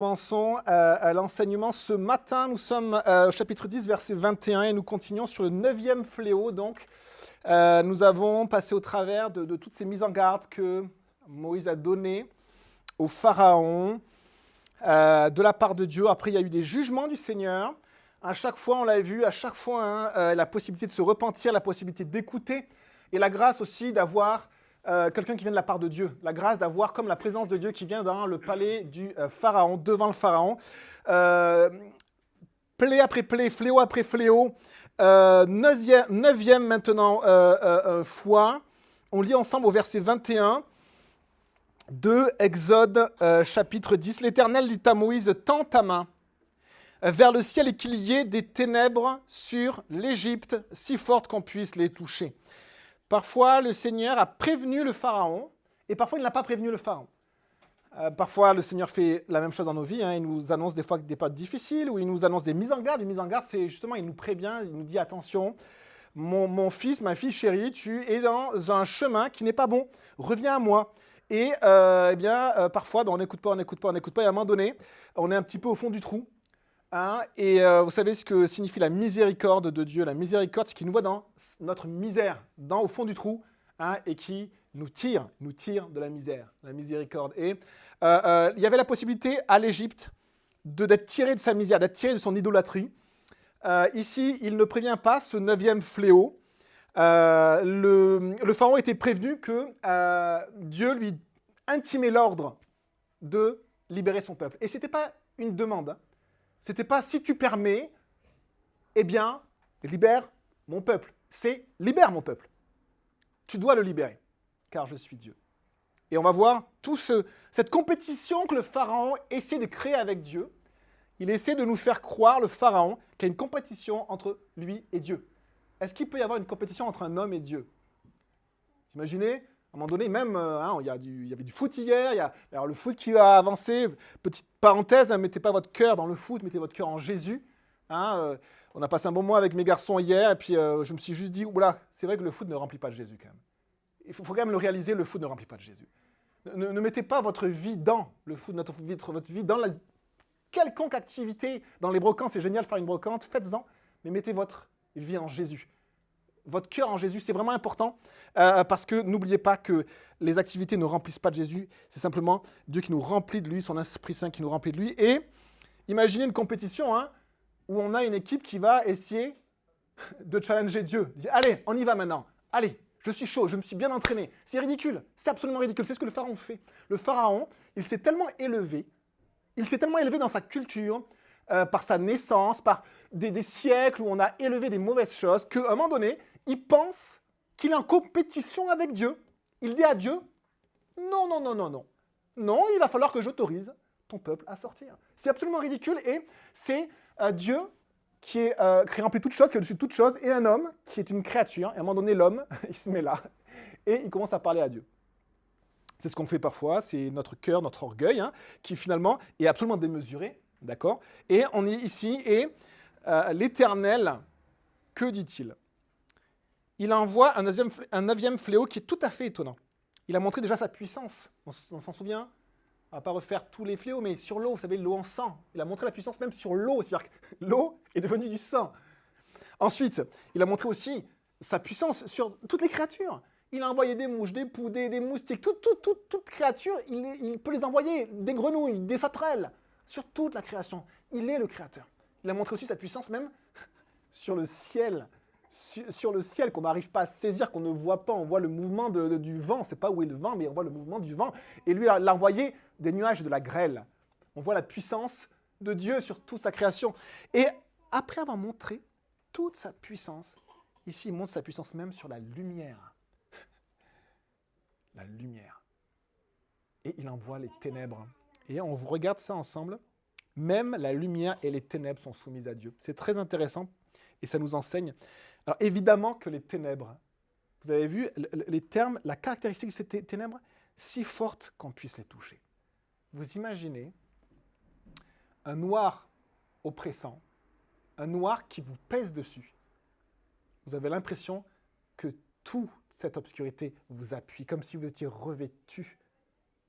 Commençons à l'enseignement. Ce matin, nous sommes au chapitre 10, verset 21, et nous continuons sur le 9e fléau. Donc, nous avons passé au travers de toutes ces mises en garde que Moïse a données au Pharaon de la part de Dieu. Après, il y a eu des jugements du Seigneur. À chaque fois, on l'a vu, à chaque fois, la possibilité de se repentir, la possibilité d'écouter, et la grâce aussi d'avoir quelqu'un qui vient de la part de Dieu, la grâce d'avoir comme la présence de Dieu qui vient dans le palais du Pharaon, devant le Pharaon. Plaie après plaie, fléau après fléau, neuvième maintenant fois. On lit ensemble au verset 21 de Exode chapitre 10. L'Éternel dit à Moïse, tends ta main vers le ciel et qu'il y ait des ténèbres sur l'Égypte, si fortes qu'on puisse les toucher. Parfois, le Seigneur a prévenu le Pharaon, et parfois, il n'a pas prévenu le Pharaon. Parfois, le Seigneur fait la même chose dans nos vies. Il nous annonce des fois des périodes difficiles, ou il nous annonce des mises en garde. Une mise en garde, c'est justement, il nous prévient, il nous dit, attention, mon fils, ma fille chérie, tu es dans un chemin qui n'est pas bon. Reviens à moi. Et parfois, on n'écoute pas, et à un moment donné, on est un petit peu au fond du trou. Vous savez ce que signifie la miséricorde de Dieu. La miséricorde, c'est qu'il nous voit dans notre misère, au fond du trou, et qui nous tire de la misère, la miséricorde. Et il y avait la possibilité à l'Égypte d'être tiré de sa misère, d'être tiré de son idolâtrie. Ici, il ne prévient pas ce 9e fléau. Le Pharaon était prévenu que Dieu lui intimait l'ordre de libérer son peuple. Et ce n'était pas une demande. C'était pas si tu permets, eh bien, libère mon peuple. C'est libère mon peuple. Tu dois le libérer, car je suis Dieu. Et on va voir cette compétition que le Pharaon essaie de créer avec Dieu. Il essaie de nous faire croire, le Pharaon, qu'il y a une compétition entre lui et Dieu. Est-ce qu'il peut y avoir une compétition entre un homme et Dieu? Vous imaginez, à un moment donné, même, il y avait du foot hier, alors le foot qui va avancer. Petite parenthèse, mettez pas votre cœur dans le foot, mettez votre cœur en Jésus. On a passé un bon mois avec mes garçons hier, et puis je me suis juste dit, oula, c'est vrai que le foot ne remplit pas de Jésus quand même. Il faut quand même le réaliser, le foot ne remplit pas de Jésus. Ne mettez pas votre vie dans le foot, votre vie dans la quelconque activité. Dans les brocantes, c'est génial de faire une brocante, faites-en, mais mettez votre vie en Jésus. Votre cœur en Jésus, c'est vraiment important, parce que n'oubliez pas que les activités ne remplissent pas de Jésus, c'est simplement Dieu qui nous remplit de lui, son Esprit Saint qui nous remplit de lui. Et imaginez une compétition où on a une équipe qui va essayer de challenger Dieu. Dit, allez, on y va maintenant. Allez, je suis chaud, je me suis bien entraîné. C'est ridicule, c'est absolument ridicule. C'est ce que le Pharaon fait. Le Pharaon, il s'est tellement élevé dans sa culture, par sa naissance, par des siècles où on a élevé des mauvaises choses, qu'à un moment donné, il pense qu'il est en compétition avec Dieu. Il dit à Dieu, non, non, non, non, non. Non, il va falloir que j'autorise ton peuple à sortir. C'est absolument ridicule, et c'est Dieu qui remplit toute chose, qui est au-dessus de toute chose, et un homme qui est une créature. Et à un moment donné, l'homme, il se met là, et il commence à parler à Dieu. C'est ce qu'on fait parfois, c'est notre cœur, notre orgueil, qui finalement est absolument démesuré, d'accord? Et on est ici, et l'Éternel, que dit-il? Il envoie un 9e fléau qui est tout à fait étonnant. Il a montré déjà sa puissance, on s'en souvient? On ne va pas refaire tous les fléaux, mais sur l'eau, vous savez, l'eau en sang. Il a montré la puissance même sur l'eau, c'est-à-dire que l'eau est devenue du sang. Ensuite, il a montré aussi sa puissance sur toutes les créatures. Il a envoyé des mouches, des poux, des moustiques, toute créature, il peut les envoyer, des grenouilles, des sauterelles, sur toute la création. Il est le créateur. Il a montré aussi sa puissance même sur le ciel, sur le ciel qu'on n'arrive pas à saisir, qu'on ne voit pas. On voit le mouvement du vent, c'est pas où est le vent, mais on voit le mouvement du vent. Et lui, il a envoyé des nuages et de la grêle. On voit la puissance de Dieu sur toute sa création. Et après avoir montré toute sa puissance, ici, il montre sa puissance même sur la lumière. La lumière. Et il envoie les ténèbres. Et on regarde ça ensemble. Même la lumière et les ténèbres sont soumises à Dieu. C'est très intéressant et ça nous enseigne. Alors évidemment que les ténèbres, vous avez vu les termes, la caractéristique de ces ténèbres, si forte qu'on puisse les toucher. Vous imaginez un noir oppressant, un noir qui vous pèse dessus. Vous avez l'impression que toute cette obscurité vous appuie, comme si vous étiez revêtu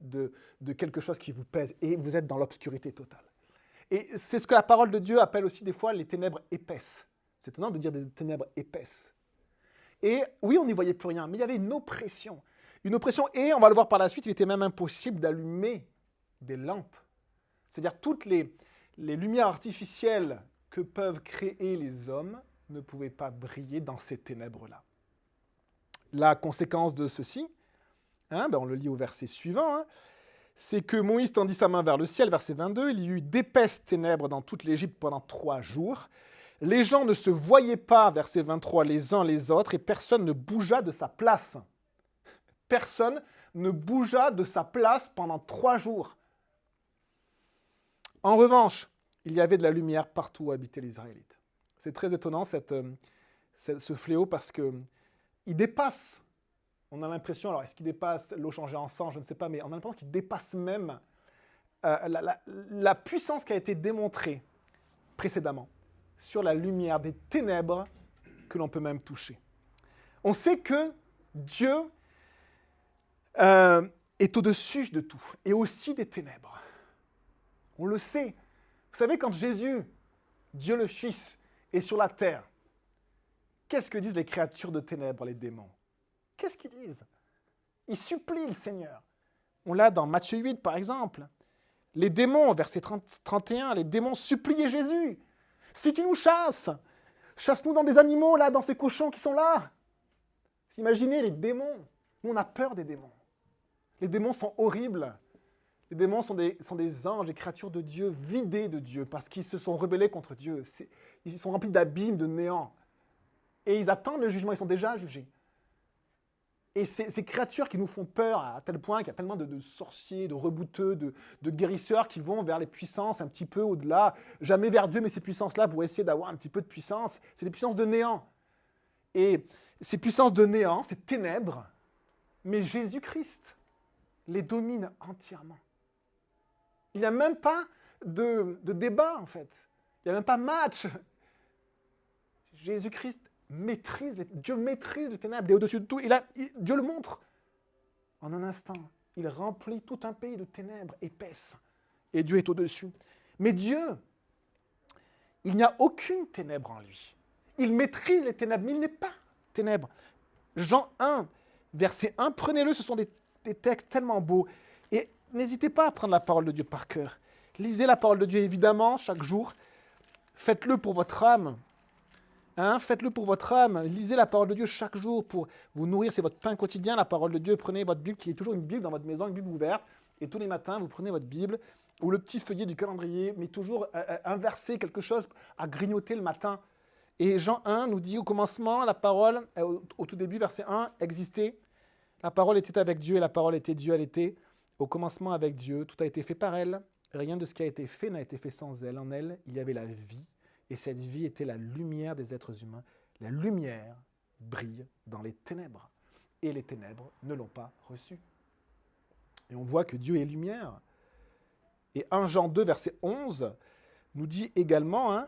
de quelque chose qui vous pèse et vous êtes dans l'obscurité totale. Et c'est ce que la parole de Dieu appelle aussi des fois les ténèbres épaisses. C'est étonnant de dire des ténèbres épaisses. Et oui, on n'y voyait plus rien, mais il y avait une oppression. Une oppression, et on va le voir par la suite, il était même impossible d'allumer des lampes. C'est-à-dire toutes les lumières artificielles que peuvent créer les hommes ne pouvaient pas briller dans ces ténèbres-là. La conséquence de ceci, on le lit au verset suivant, c'est que Moïse tendit sa main vers le ciel, verset 22, il y eut d'épaisses ténèbres dans toute l'Égypte pendant 3 jours. Les gens ne se voyaient pas, verset 23, les uns les autres, et personne ne bougea de sa place. Personne ne bougea de sa place pendant 3 jours. En revanche, il y avait de la lumière partout où habitaient les Israélites. C'est très étonnant ce fléau parce qu'il dépasse. On a l'impression, alors est-ce qu'il dépasse l'eau changée en sang, je ne sais pas, mais on a l'impression qu'il dépasse même la puissance qui a été démontrée précédemment sur la lumière des ténèbres que l'on peut même toucher. On sait que Dieu est au-dessus de tout, et aussi des ténèbres. On le sait. Vous savez, quand Jésus, Dieu le Fils, est sur la terre, qu'est-ce que disent les créatures de ténèbres, les démons? Qu'est-ce qu'ils disent? Ils supplient le Seigneur. On l'a dans Matthieu 8, par exemple. Les démons, verset 31, les démons suppliaient Jésus. Si tu nous chasses, chasse-nous dans des animaux, là, dans ces cochons qui sont là. Imaginez les démons. Nous, on a peur des démons. Les démons sont horribles. Les démons sont des anges, des créatures de Dieu, vidés de Dieu, parce qu'ils se sont rebellés contre Dieu. Ils sont remplis d'abîmes, de néant. Et ils attendent le jugement, ils sont déjà jugés. Et ces créatures qui nous font peur à tel point qu'il y a tellement de sorciers, de rebouteux, de guérisseurs qui vont vers les puissances un petit peu au-delà, jamais vers Dieu, mais ces puissances-là pour essayer d'avoir un petit peu de puissance, c'est des puissances de néant. Et ces puissances de néant, ces ténèbres, mais Jésus-Christ les domine entièrement. Il n'y a même pas de débat, en fait. Il n'y a même pas match. Jésus-Christ Dieu maîtrise les ténèbres, il est au-dessus de tout. Dieu le montre. En un instant, il remplit tout un pays de ténèbres épaisses. Et Dieu est au-dessus. Mais Dieu, il n'y a aucune ténèbre en lui. Il maîtrise les ténèbres, mais il n'est pas ténèbre. Jean 1, verset 1, prenez-le, ce sont des textes tellement beaux. Et n'hésitez pas à prendre la parole de Dieu par cœur. Lisez la parole de Dieu, évidemment, chaque jour. Faites-le pour votre âme. Faites-le pour votre âme. Lisez la parole de Dieu chaque jour pour vous nourrir. C'est votre pain quotidien, la parole de Dieu. Prenez votre Bible, qui est toujours une Bible dans votre maison, une Bible ouverte. Et tous les matins, vous prenez votre Bible ou le petit feuillet du calendrier, mais toujours un verset, quelque chose à grignoter le matin. Et Jean 1 nous dit au commencement, la parole, au tout début, verset 1, existait. La parole était avec Dieu et la parole était Dieu, elle était au commencement avec Dieu. Tout a été fait par elle. Rien de ce qui a été fait n'a été fait sans elle. En elle, il y avait la vie. Et cette vie était la lumière des êtres humains. La lumière brille dans les ténèbres. Et les ténèbres ne l'ont pas reçue. Et on voit que Dieu est lumière. Et 1 Jean 2, verset 11, nous dit également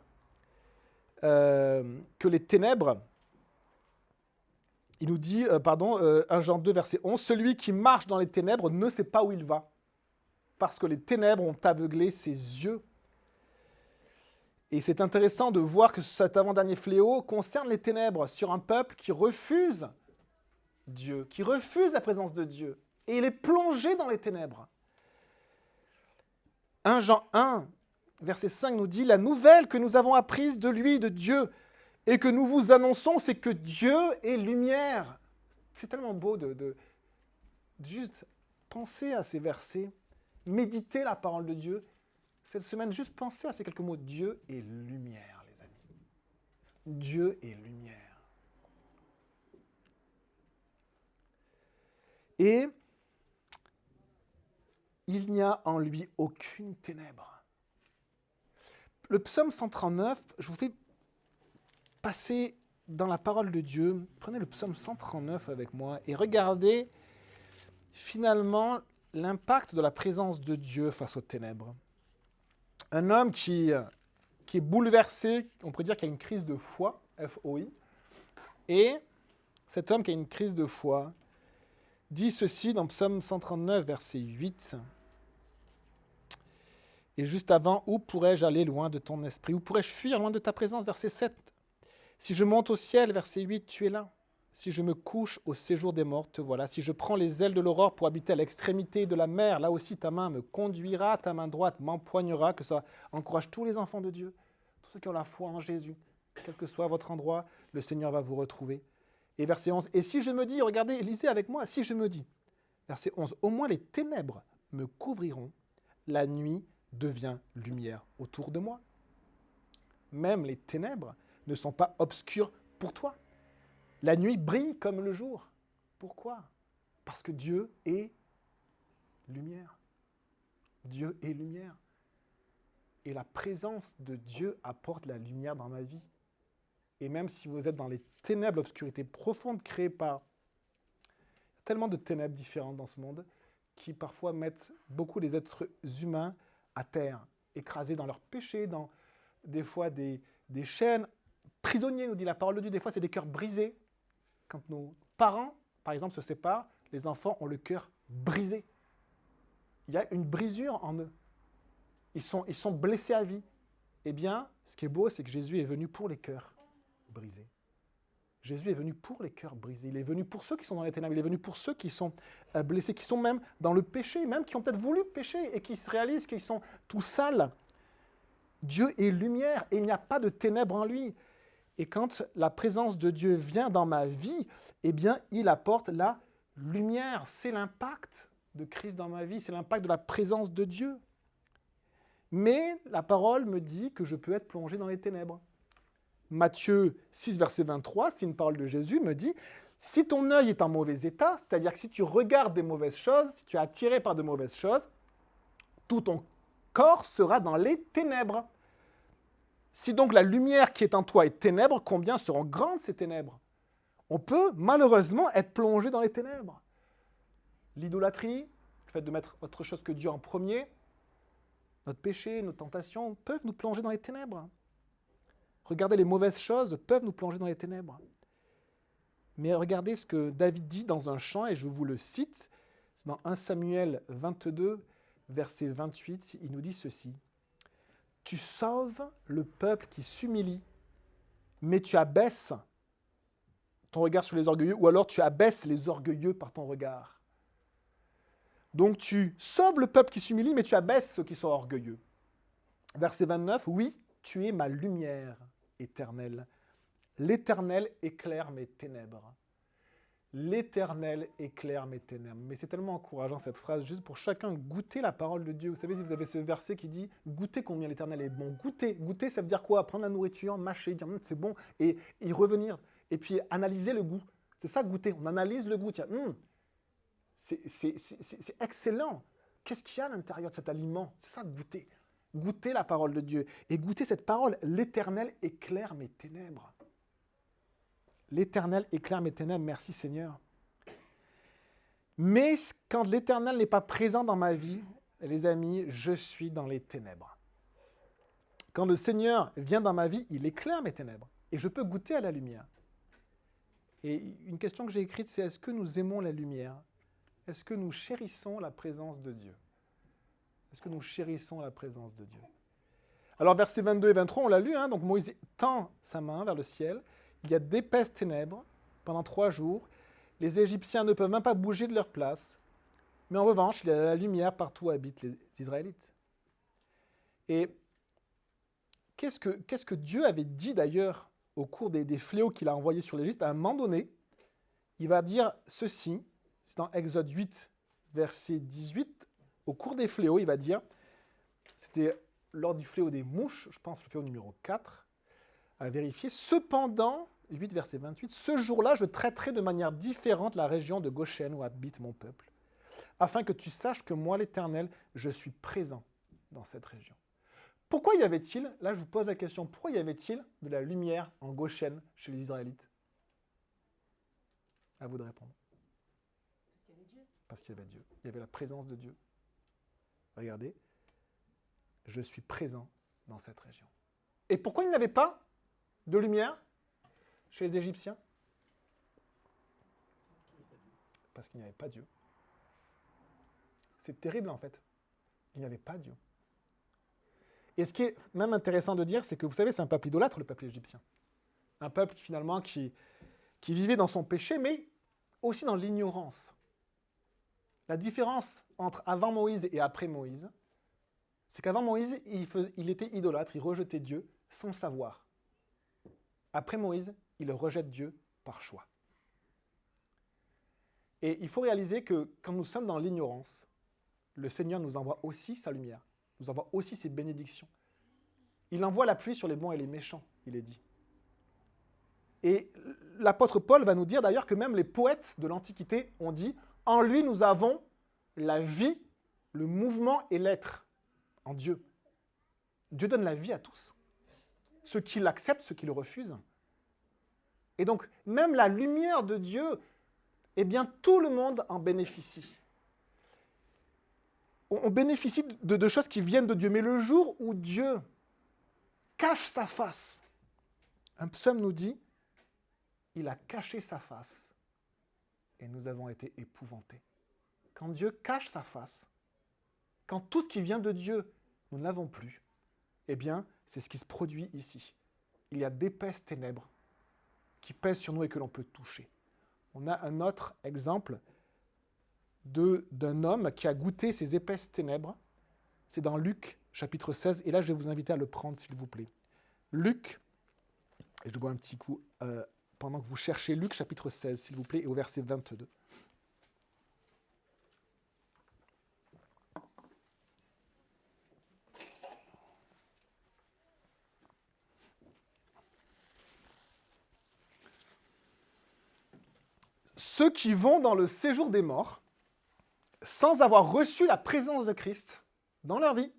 que les ténèbres, il nous dit, 1 Jean 2, verset 11, « Celui qui marche dans les ténèbres ne sait pas où il va, parce que les ténèbres ont aveuglé ses yeux. » Et c'est intéressant de voir que cet avant-dernier fléau concerne les ténèbres sur un peuple qui refuse Dieu, qui refuse la présence de Dieu. Et il est plongé dans les ténèbres. 1 Jean 1, verset 5 nous dit « La nouvelle que nous avons apprise de lui, de Dieu, et que nous vous annonçons, c'est que Dieu est lumière. » C'est tellement beau de juste penser à ces versets, méditer la parole de Dieu. Cette semaine, juste penser à ces quelques mots. Dieu est lumière, les amis. Dieu est lumière. Et il n'y a en lui aucune ténèbre. Le psaume 139, je vous fais passer dans la parole de Dieu. Prenez le psaume 139 avec moi et regardez finalement l'impact de la présence de Dieu face aux ténèbres. Un homme qui est bouleversé, on pourrait dire qu'il a une crise de foi, F-O-I, et cet homme qui a une crise de foi, dit ceci dans Psaume 139, verset 8. Et juste avant, où pourrais-je aller loin de ton esprit? Où pourrais-je fuir loin de ta présence? Verset 7. Si je monte au ciel, verset 8, tu es là. Si je me couche au séjour des morts, te voilà. Si je prends les ailes de l'aurore pour habiter à l'extrémité de la mer, là aussi ta main me conduira, ta main droite m'empoignera, que ça encourage tous les enfants de Dieu, tous ceux qui ont la foi en Jésus, quel que soit votre endroit, le Seigneur va vous retrouver. Et verset 11, et si je me dis, regardez, lisez avec moi, si je me dis, verset 11, au moins les ténèbres me couvriront, la nuit devient lumière autour de moi. Même les ténèbres ne sont pas obscures pour toi. La nuit brille comme le jour. Pourquoi? Parce que Dieu est lumière. Dieu est lumière. Et la présence de Dieu apporte la lumière dans ma vie. Et même si vous êtes dans les ténèbres, l'obscurité profonde créée par tellement de ténèbres différentes dans ce monde, qui parfois mettent beaucoup des êtres humains à terre, écrasés dans leurs péchés, dans des fois des chaînes, prisonniers, nous dit la parole de Dieu. Des fois, c'est des cœurs brisés. Quand nos parents, par exemple, se séparent, les enfants ont le cœur brisé. Il y a une brisure en eux. Ils sont blessés à vie. Eh bien, ce qui est beau, c'est que Jésus est venu pour les cœurs brisés. Jésus est venu pour les cœurs brisés. Il est venu pour ceux qui sont dans les ténèbres. Il est venu pour ceux qui sont blessés, qui sont même dans le péché, même qui ont peut-être voulu pécher et qui se réalisent qu'ils sont tout sales. Dieu est lumière et il n'y a pas de ténèbres en lui. Et quand la présence de Dieu vient dans ma vie, eh bien, il apporte la lumière. C'est l'impact de Christ dans ma vie, c'est l'impact de la présence de Dieu. Mais la parole me dit que je peux être plongé dans les ténèbres. Matthieu 6, verset 23, c'est une parole de Jésus, me dit « Si ton œil est en mauvais état, c'est-à-dire que si tu regardes des mauvaises choses, si tu es attiré par de mauvaises choses, tout ton corps sera dans les ténèbres. Si donc la lumière qui est en toi est ténèbre, combien seront grandes ces ténèbres? » On peut malheureusement être plongé dans les ténèbres. L'idolâtrie, le fait de mettre autre chose que Dieu en premier, notre péché, nos tentations peuvent nous plonger dans les ténèbres. Regardez, les mauvaises choses peuvent nous plonger dans les ténèbres. Mais regardez ce que David dit dans un chant, et je vous le cite, c'est dans 1 Samuel 22, verset 28, il nous dit ceci. « Tu sauves le peuple qui s'humilie, mais tu abaisses ton regard sur les orgueilleux, ou alors tu abaisses les orgueilleux par ton regard. » Donc tu sauves le peuple qui s'humilie, mais tu abaisses ceux qui sont orgueilleux. Verset 29, « Oui, tu es ma lumière éternelle. L'Éternel éclaire mes ténèbres. » L'Éternel éclaire mes ténèbres. Mais c'est tellement encourageant cette phrase, juste pour chacun goûter la parole de Dieu. Vous savez, si vous avez ce verset qui dit « Goûtez combien l'Éternel est bon ». Goûter, ça veut dire quoi? Prendre la nourriture, mâcher, dire « c'est bon » et y revenir. Et puis analyser le goût. C'est ça, goûter. On analyse le goût. Tiens, c'est excellent. Qu'est-ce qu'il y a à l'intérieur de cet aliment? C'est ça, goûter. Goûter la parole de Dieu. Et goûter cette parole. L'Éternel éclaire mes ténèbres. L'Éternel éclaire mes ténèbres. Merci Seigneur. Mais quand l'Éternel n'est pas présent dans ma vie, les amis, je suis dans les ténèbres. Quand le Seigneur vient dans ma vie, il éclaire mes ténèbres. Et je peux goûter à la lumière. Et une question que j'ai écrite, c'est est-ce que nous aimons la lumière? Est-ce que nous chérissons la présence de Dieu? Est-ce que nous chérissons la présence de Dieu? Alors, versets 22 et 23, on l'a lu, donc Moïse tend sa main vers le ciel. Il y a d'épaisses ténèbres pendant 3 jours. Les Égyptiens ne peuvent même pas bouger de leur place. Mais en revanche, il y a la lumière partout où habitent les Israélites. Et qu'est-ce que Dieu avait dit d'ailleurs au cours des fléaux qu'il a envoyés sur l'Égypte? À un moment donné, il va dire ceci, c'est dans Exode 8, verset 18, au cours des fléaux, il va dire, c'était lors du fléau des mouches, je pense le fléau numéro 4, à vérifier, cependant, 8, verset 28, ce jour-là, je traiterai de manière différente la région de Goshen où habite mon peuple, afin que tu saches que moi, l'Éternel, je suis présent dans cette région. Pourquoi y avait-il, là je vous pose la question, pourquoi y avait-il de la lumière en Goshen chez les Israélites? À vous de répondre. Parce qu'il y avait Dieu. Parce qu'il y avait Dieu. Il y avait la présence de Dieu. Regardez, je suis présent dans cette région. Et pourquoi il n'y avait pas de lumière chez les Égyptiens? parce qu'il n'y avait pas Dieu. C'est terrible en fait. Il n'y avait pas Dieu. Et ce qui est même intéressant de dire, c'est que vous savez, c'est un peuple idolâtre, le peuple égyptien. Un peuple finalement qui vivait dans son péché, mais aussi dans l'ignorance. La différence entre avant Moïse et après Moïse, c'est qu'avant Moïse, il était idolâtre, il rejetait Dieu sans le savoir. Après Moïse, il rejette Dieu par choix. Et il faut réaliser que quand nous sommes dans l'ignorance, le Seigneur nous envoie aussi sa lumière, nous envoie aussi ses bénédictions. Il envoie la pluie sur les bons et les méchants, il est dit. Et l'apôtre Paul va nous dire d'ailleurs que même les poètes de l'Antiquité ont dit « En lui, nous avons la vie, le mouvement et l'être en Dieu. » Dieu donne la vie à tous. Ceux qui l'acceptent, ceux qui le refusent. Et donc, même la lumière de Dieu, eh bien, tout le monde en bénéficie. On bénéficie de choses qui viennent de Dieu. Mais le jour où Dieu cache sa face, un psaume nous dit, il a caché sa face et nous avons été épouvantés. Quand Dieu cache sa face, quand tout ce qui vient de Dieu, nous ne l'avons plus, eh bien, c'est ce qui se produit ici. Il y a d'épaisses ténèbres qui pèsent sur nous et que l'on peut toucher. On a un autre exemple d'un homme qui a goûté ces épaisses ténèbres. C'est dans Luc, chapitre 16, et là, je vais vous inviter à le prendre, s'il vous plaît. Luc, et je bois un petit coup, pendant que vous cherchez Luc, chapitre 16, s'il vous plaît, et au verset 22. Ceux qui vont dans le séjour des morts, sans avoir reçu la présence de Christ dans leur vie,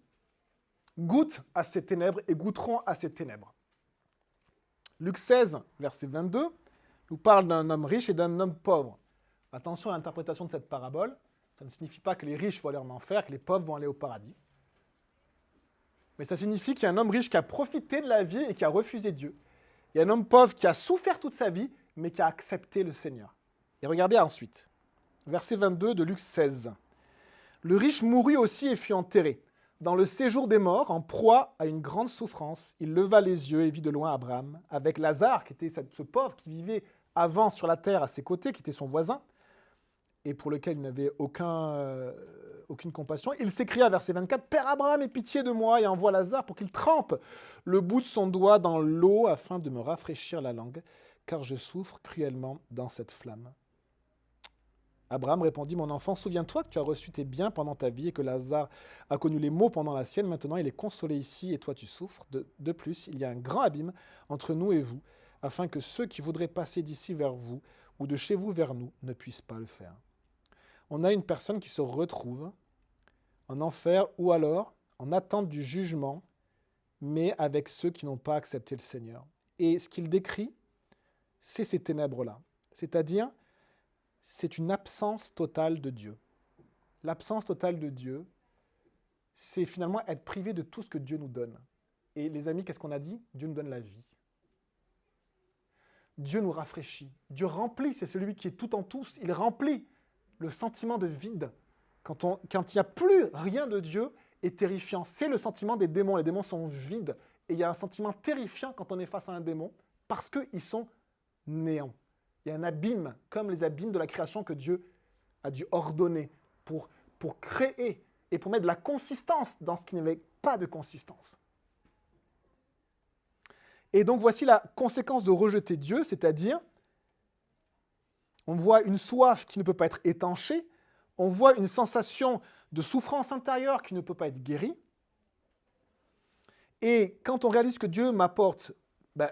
goûtent à ces ténèbres et goûteront à ces ténèbres. Luc 16, verset 22, nous parle d'un homme riche et d'un homme pauvre. Attention à l'interprétation de cette parabole, ça ne signifie pas que les riches vont aller en enfer, que les pauvres vont aller au paradis. Mais ça signifie qu'il y a un homme riche qui a profité de la vie et qui a refusé Dieu. Il y a un homme pauvre qui a souffert toute sa vie, mais qui a accepté le Seigneur. Et regardez ensuite, verset 22 de Luc 16. Le riche mourut aussi et fut enterré. Dans le séjour des morts, en proie à une grande souffrance, il leva les yeux et vit de loin Abraham, avec Lazare, qui était ce pauvre qui vivait avant sur la terre à ses côtés, qui était son voisin, et pour lequel il n'avait aucune compassion. Il s'écria, verset 24, « Père Abraham, aie pitié de moi et envoie Lazare pour qu'il trempe le bout de son doigt dans l'eau afin de me rafraîchir la langue, car je souffre cruellement dans cette flamme. » Abraham répondit, « Mon enfant, souviens-toi que tu as reçu tes biens pendant ta vie et que Lazare a connu les maux pendant la sienne. Maintenant, il est consolé ici et toi, tu souffres. De plus, il y a un grand abîme entre nous et vous, afin que ceux qui voudraient passer d'ici vers vous ou de chez vous vers nous ne puissent pas le faire. » On a une personne qui se retrouve en enfer ou alors en attente du jugement, mais avec ceux qui n'ont pas accepté le Seigneur. Et ce qu'il décrit, c'est ces ténèbres-là. C'est-à-dire, c'est une absence totale de Dieu. L'absence totale de Dieu, c'est finalement être privé de tout ce que Dieu nous donne. Et les amis, qu'est-ce qu'on a dit? Dieu nous donne la vie. Dieu nous rafraîchit. Dieu remplit, c'est celui qui est tout en tous. Il remplit le sentiment de vide. Quand il n'y a plus rien de Dieu, est terrifiant. C'est le sentiment des démons. Les démons sont vides. Et il y a un sentiment terrifiant quand on est face à un démon, parce qu'ils sont néants. Il y a un abîme, comme les abîmes de la création que Dieu a dû ordonner pour créer et pour mettre de la consistance dans ce qui n'avait pas de consistance. Et donc voici la conséquence de rejeter Dieu, c'est-à-dire, on voit une soif qui ne peut pas être étanchée, on voit une sensation de souffrance intérieure qui ne peut pas être guérie. Et quand on réalise que Dieu m'apporte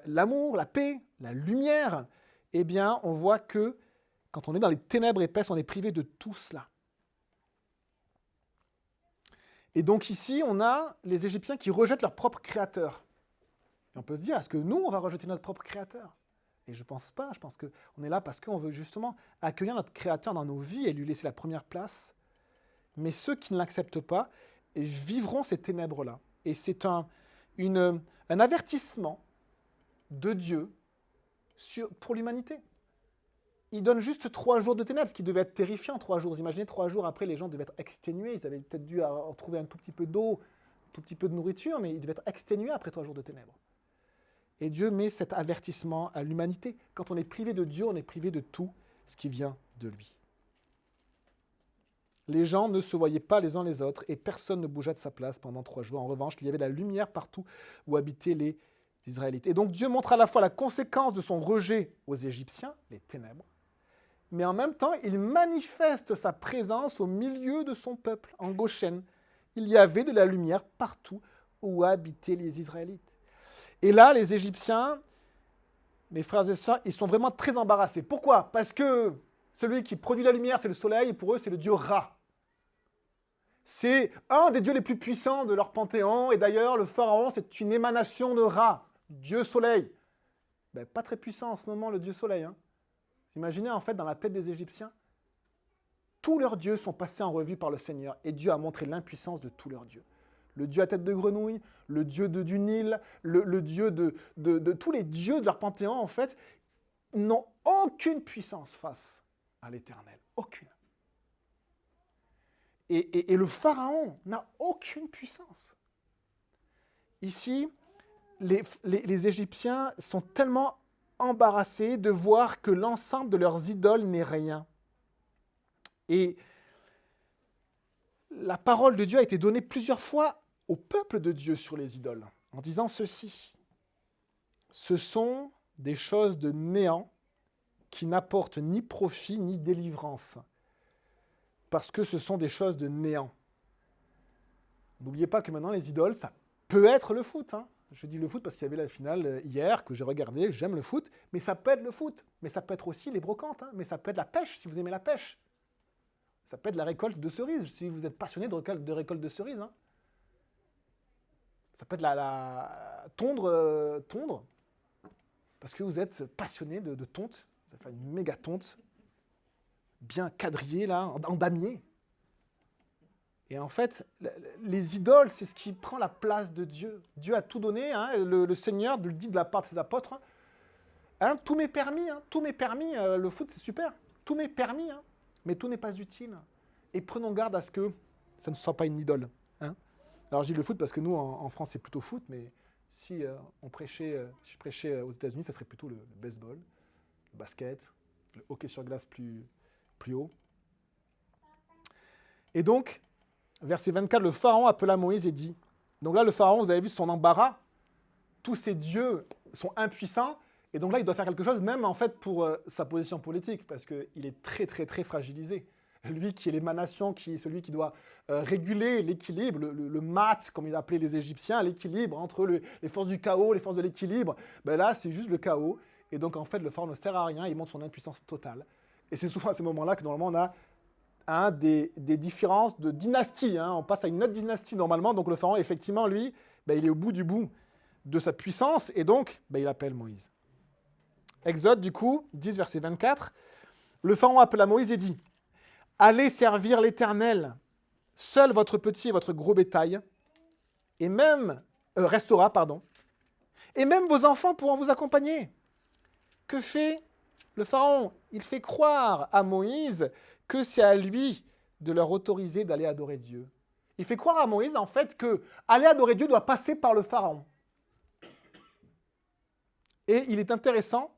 l'amour, la paix, la lumière, eh bien, on voit que quand on est dans les ténèbres épaisses, on est privé de tout cela. Et donc ici, on a les Égyptiens qui rejettent leur propre créateur. Et on peut se dire, est-ce que nous, on va rejeter notre propre créateur? Et je ne pense pas. Je pense qu'on est là parce qu'on veut justement accueillir notre créateur dans nos vies et lui laisser la première place. Mais ceux qui ne l'acceptent pas vivront ces ténèbres-là. Et c'est un avertissement de Dieu pour l'humanité. il donne juste 3 jours de ténèbres, ce qui devait être terrifiant, 3 jours. Vous imaginez, 3 jours après, les gens devaient être exténués. Ils avaient peut-être dû retrouver un tout petit peu d'eau, un tout petit peu de nourriture, mais ils devaient être exténués après 3 jours de ténèbres. Et Dieu met cet avertissement à l'humanité. Quand on est privé de Dieu, on est privé de tout ce qui vient de lui. Les gens ne se voyaient pas les uns les autres et personne ne bougea de sa place pendant 3 jours. En revanche, il y avait de la lumière partout où habitaient les Israélites. Et donc Dieu montre à la fois la conséquence de son rejet aux Égyptiens, les ténèbres, mais en même temps, il manifeste sa présence au milieu de son peuple, en Goshen. Il y avait de la lumière partout où habitaient les Israélites. Et là, les Égyptiens, mes frères et sœurs, ils sont vraiment très embarrassés. Pourquoi? Parce que celui qui produit la lumière, c'est le soleil, et pour eux, c'est le dieu Ra. C'est un des dieux les plus puissants de leur panthéon, et d'ailleurs, le pharaon, c'est une émanation de Ra, dieu soleil. Ben, pas très puissant en ce moment, le dieu soleil. Vous imaginez, en fait, dans la tête des Égyptiens, tous leurs dieux sont passés en revue par le Seigneur, et Dieu a montré l'impuissance de tous leurs dieux. Le dieu à tête de grenouille, le dieu du Nil, le dieu de tous les dieux de leur panthéon, en fait, n'ont aucune puissance face à l'Éternel. Aucune. Et le pharaon n'a aucune puissance. Ici, les Égyptiens sont tellement embarrassés de voir que l'ensemble de leurs idoles n'est rien. Et la parole de Dieu a été donnée plusieurs fois au peuple de Dieu sur les idoles, en disant ceci. Ce sont des choses de néant qui n'apportent ni profit ni délivrance, parce que ce sont des choses de néant. N'oubliez pas que maintenant, les idoles, ça peut être le foot. Je dis le foot parce qu'il y avait la finale hier, que j'ai regardé, j'aime le foot, mais ça peut être le foot, mais ça peut être aussi les brocantes, mais ça peut être la pêche, si vous aimez la pêche. Ça peut être la récolte de cerises, si vous êtes passionné de récolte de cerises. Ça peut être tondre, parce que vous êtes passionné de tonte. Vous avez fait une méga tonte, bien quadrillée, là, en damier. Et en fait, les idoles, c'est ce qui prend la place de Dieu. Dieu a tout donné, le Seigneur le dit de la part de ses apôtres. Tout m'est permis, le foot c'est super, tout m'est permis, mais tout n'est pas utile. Et prenons garde à ce que ça ne soit pas une idole. Alors je dis le foot parce que nous, en France, c'est plutôt foot, mais si je prêchais aux États-Unis, ça serait plutôt le baseball, le basket, le hockey sur glace plus haut. Et donc, verset 24, le pharaon appela Moïse et dit, donc là, le pharaon, vous avez vu son embarras, tous ces dieux sont impuissants, et donc là, il doit faire quelque chose, même en fait pour sa position politique, parce qu'il est très, très, très fragilisé. Lui qui est l'émanation, qui est celui qui doit réguler l'équilibre, le mat, comme il appelait les Égyptiens, l'équilibre entre les forces du chaos, les forces de l'équilibre, ben là, c'est juste le chaos. Et donc, en fait, le pharaon ne sert à rien, il montre son impuissance totale. Et c'est souvent à ces moments-là que, normalement, on a des différences de dynastie. On passe à une autre dynastie, normalement. Donc, le pharaon, effectivement, lui, ben, il est au bout du bout de sa puissance, et donc, ben, il appelle Moïse. Exode, du coup, 10, verset 24. Le pharaon appela Moïse et dit, « Allez servir l'Éternel, seul votre petit et votre gros bétail, et même restera, et même vos enfants pourront vous accompagner. » Que fait le pharaon? Il fait croire à Moïse que c'est à lui de leur autoriser d'aller adorer Dieu. Il fait croire à Moïse, en fait, que aller adorer Dieu doit passer par le pharaon. Et il est intéressant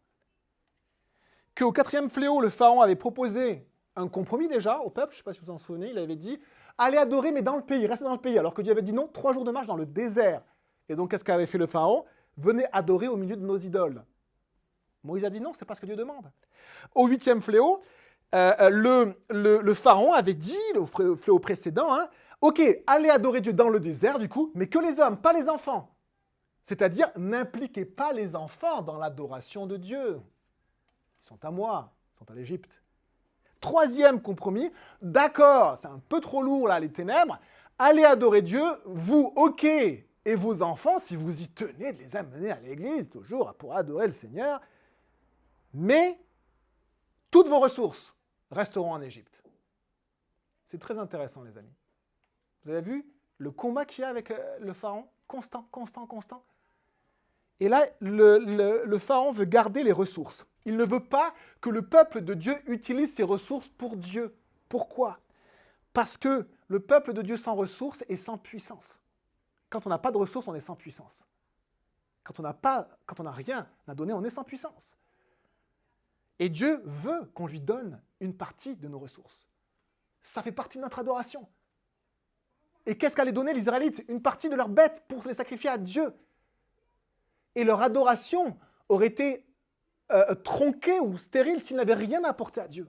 qu'au 4e fléau, le pharaon avait proposé un compromis déjà au peuple, je ne sais pas si vous vous en souvenez, il avait dit « Allez adorer, mais dans le pays, restez dans le pays », alors que Dieu avait dit non, 3 jours de marche dans le désert. Et donc, qu'est-ce qu'avait fait le pharaon? Venez adorer au milieu de nos idoles. Moïse a dit non, c'est pas ce que Dieu demande. Au 8e fléau, le pharaon avait dit, le fléau précédent, ok, allez adorer Dieu dans le désert, du coup, mais que les hommes, pas les enfants. C'est-à-dire, n'impliquez pas les enfants dans l'adoration de Dieu. Ils sont à moi, ils sont à l'Égypte. 3e compromis, d'accord, c'est un peu trop lourd là, les ténèbres, allez adorer Dieu, vous, ok, et vos enfants, si vous y tenez, de les amener à l'église, toujours, pour adorer le Seigneur, mais toutes vos ressources resteront en Égypte. C'est très intéressant, les amis. Vous avez vu le combat qu'il y a avec le pharaon? Constant. Et là, le Pharaon veut garder les ressources. Il ne veut pas que le peuple de Dieu utilise ses ressources pour Dieu. Pourquoi? Parce que le peuple de Dieu sans ressources est sans puissance. Quand on n'a pas de ressources, on est sans puissance. Quand on n'a rien à donner, on est sans puissance. Et Dieu veut qu'on lui donne une partie de nos ressources. Ça fait partie de notre adoration. Et qu'est-ce qu'allaient donner les Israélites? Une partie de leurs bêtes pour les sacrifier à Dieu. Et leur adoration aurait été tronquée ou stérile s'ils n'avaient rien à apporter à Dieu.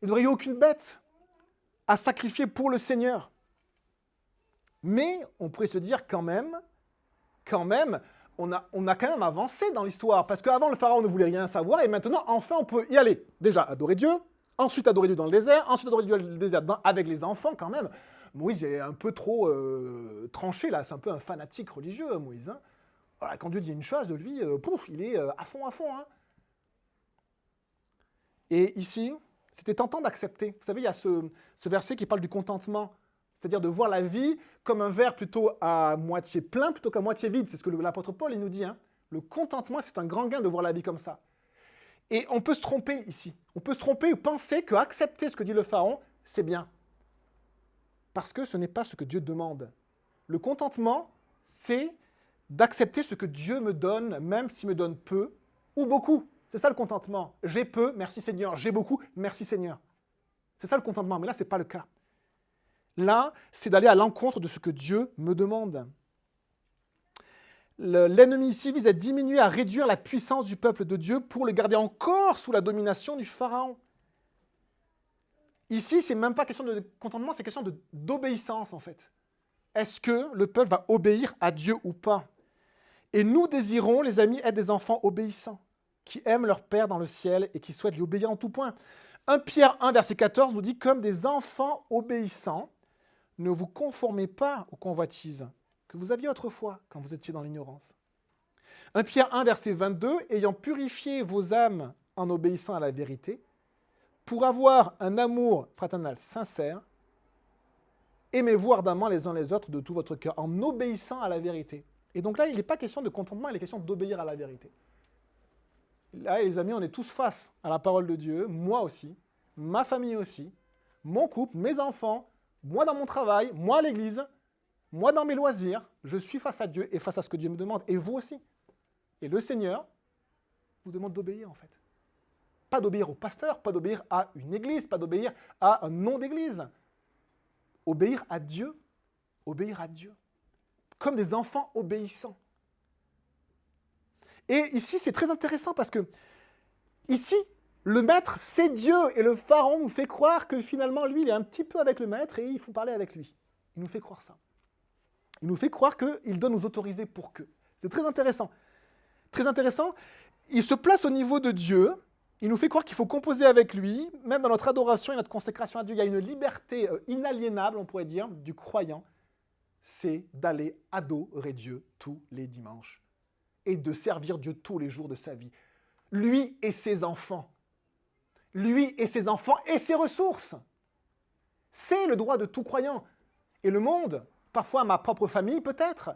Il n'aurait eu aucune bête à sacrifier pour le Seigneur. Mais on pourrait se dire quand même, on a quand même avancé dans l'histoire. Parce qu'avant, le Pharaon ne voulait rien savoir, et maintenant, enfin, on peut y aller. Déjà, adorer Dieu, ensuite adorer Dieu dans le désert, ensuite adorer Dieu dans le désert avec les enfants quand même. Moïse est un peu trop tranché, là. C'est un peu un fanatique religieux, Moïse. Hein. Voilà, quand Dieu dit une chose, lui, il est à fond. Hein. Et ici, c'était tentant d'accepter. Vous savez, il y a ce verset qui parle du contentement. C'est-à-dire de voir la vie comme un verre plutôt à moitié plein plutôt qu'à moitié vide. C'est ce que l'apôtre Paul il nous dit. Hein. Le contentement, c'est un grand gain de voir la vie comme ça. Et on peut se tromper ici. On peut se tromper ou penser qu'accepter ce que dit le Pharaon, c'est bien. Parce que ce n'est pas ce que Dieu demande. Le contentement, c'est d'accepter ce que Dieu me donne, même s'il me donne peu ou beaucoup. C'est ça le contentement. J'ai peu, merci Seigneur. J'ai beaucoup, merci Seigneur. C'est ça le contentement. Mais là, ce n'est pas le cas. Là, c'est d'aller à l'encontre de ce que Dieu me demande. L'ennemi ici vise à diminuer, à réduire la puissance du peuple de Dieu pour le garder encore sous la domination du Pharaon. Ici, ce n'est même pas question de contentement, c'est question d'obéissance en fait. Est-ce que le peuple va obéir à Dieu ou pas? Et nous désirons, les amis, être des enfants obéissants, qui aiment leur Père dans le ciel et qui souhaitent lui obéir en tout point. 1 Pierre 1, verset 14 nous dit « Comme des enfants obéissants, ne vous conformez pas aux convoitises que vous aviez autrefois quand vous étiez dans l'ignorance. » 1 Pierre 1, verset 22, « Ayant purifié vos âmes en obéissant à la vérité, pour avoir un amour fraternel sincère, aimez-vous ardemment les uns les autres de tout votre cœur, en obéissant à la vérité. » Et donc là, il n'est pas question de contentement, il est question d'obéir à la vérité. Là, les amis, on est tous face à la parole de Dieu, moi aussi, ma famille aussi, mon couple, mes enfants, moi dans mon travail, moi à l'église, moi dans mes loisirs, je suis face à Dieu et face à ce que Dieu me demande, et vous aussi. Et le Seigneur vous demande d'obéir en fait. Pas d'obéir au pasteur, pas d'obéir à une église, pas d'obéir à un nom d'église. Obéir à Dieu, comme des enfants obéissants. Et ici, c'est très intéressant parce que, ici, le maître, c'est Dieu, et le Pharaon nous fait croire que finalement, lui, il est un petit peu avec le maître et il faut parler avec lui. Il nous fait croire ça. Il nous fait croire qu'il doit nous autoriser pour que. C'est très intéressant. Très intéressant. Il se place au niveau de Dieu, il nous fait croire qu'il faut composer avec lui, même dans notre adoration et notre consécration à Dieu. Il y a une liberté inaliénable, on pourrait dire, du croyant, c'est d'aller adorer Dieu tous les dimanches et de servir Dieu tous les jours de sa vie. Lui et ses enfants. Lui et ses enfants et ses ressources. C'est le droit de tout croyant. Et le monde, parfois ma propre famille peut-être,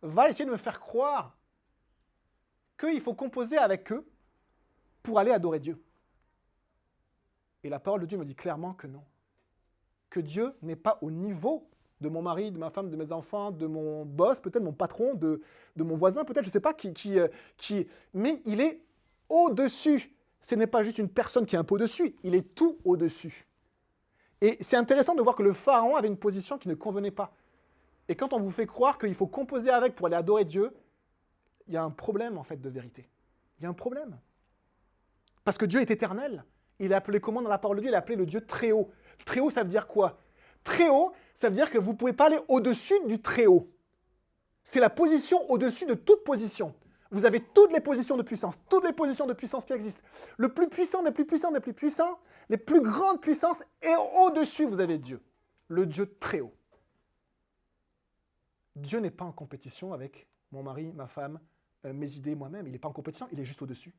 va essayer de me faire croire qu'il faut composer avec eux pour aller adorer Dieu. Et la parole de Dieu me dit clairement que non. Que Dieu n'est pas au niveau de mon mari, de ma femme, de mes enfants, de mon boss, peut-être mon patron, de mon voisin, peut-être, je ne sais pas qui. Mais il est au-dessus. Ce n'est pas juste une personne qui est un peu au-dessus, il est tout au-dessus. Et c'est intéressant de voir que le Pharaon avait une position qui ne convenait pas. Et quand on vous fait croire qu'il faut composer avec pour aller adorer Dieu, il y a un problème en fait de vérité. Il y a un problème. Parce que Dieu est éternel. Il est appelé comment dans la parole de Dieu? Il est appelé le Dieu très haut. Très haut, ça veut dire quoi? Très haut, ça veut dire que vous ne pouvez pas aller au-dessus du très haut. C'est la position au-dessus de toute position. Vous avez toutes les positions de puissance qui existent. Le plus puissant des plus puissants des plus puissants, les plus grandes puissances, et au-dessus, vous avez Dieu. Le Dieu très haut. Dieu n'est pas en compétition avec mon mari, ma femme, mes idées, moi-même. Il n'est pas en compétition, il est juste au-dessus.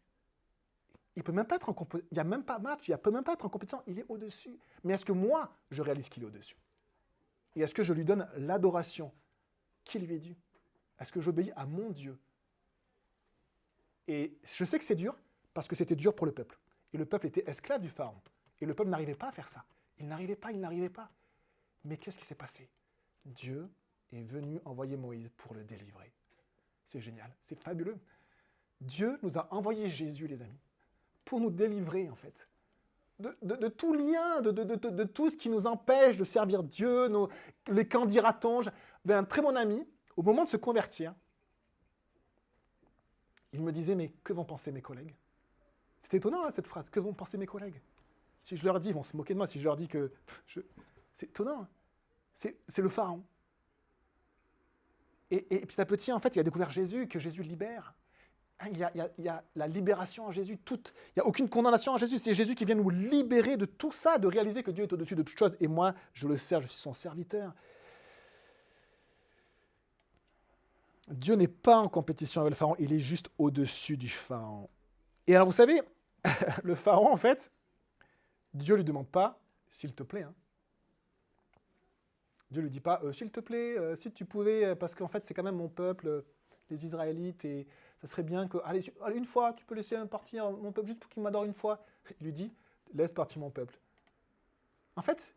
Il peut même pas être en compétition. Il n'y a même pas de match, il ne peut même pas être en compétition, il est au-dessus. Mais est-ce que moi, je réalise qu'il est au-dessus? Et est-ce que je lui donne l'adoration qui lui est due? Est-ce que j'obéis à mon Dieu? Et je sais que c'est dur, parce que c'était dur pour le peuple. Et le peuple était esclave du pharaon. Et le peuple n'arrivait pas à faire ça. Il n'arrivait pas. Mais qu'est-ce qui s'est passé? Dieu est venu envoyer Moïse pour le délivrer. C'est génial, c'est fabuleux. Dieu nous a envoyé Jésus, les amis, pour nous délivrer, en fait. De tout lien, de tout ce qui nous empêche de servir Dieu, les qu'en dira-t-on. J'avais un très bon ami, au moment de se convertir, il me disait, mais que vont penser mes collègues? C'est étonnant, hein, cette phrase, que vont penser mes collègues? Si je leur dis, ils vont se moquer de moi, si je leur dis que... C'est étonnant, hein. C'est le pharaon. Et petit à petit, en fait, il a découvert Jésus, que Jésus libère. Hein, il y a la libération en Jésus, il n'y a aucune condamnation en Jésus. C'est Jésus qui vient nous libérer de tout ça, de réaliser que Dieu est au-dessus de toutes choses. Et moi, je le sers, je suis son serviteur. Dieu n'est pas en compétition avec le pharaon, il est juste au-dessus du pharaon. Et alors, vous savez, le pharaon, en fait, Dieu ne lui demande pas, s'il te plaît, hein. Dieu ne lui dit pas, s'il te plaît, si tu pouvais, parce qu'en fait, c'est quand même mon peuple, les Israélites, et ça serait bien que, allez, une fois, tu peux laisser partir mon peuple juste pour qu'il m'adore une fois. Il lui dit, laisse partir mon peuple. En fait,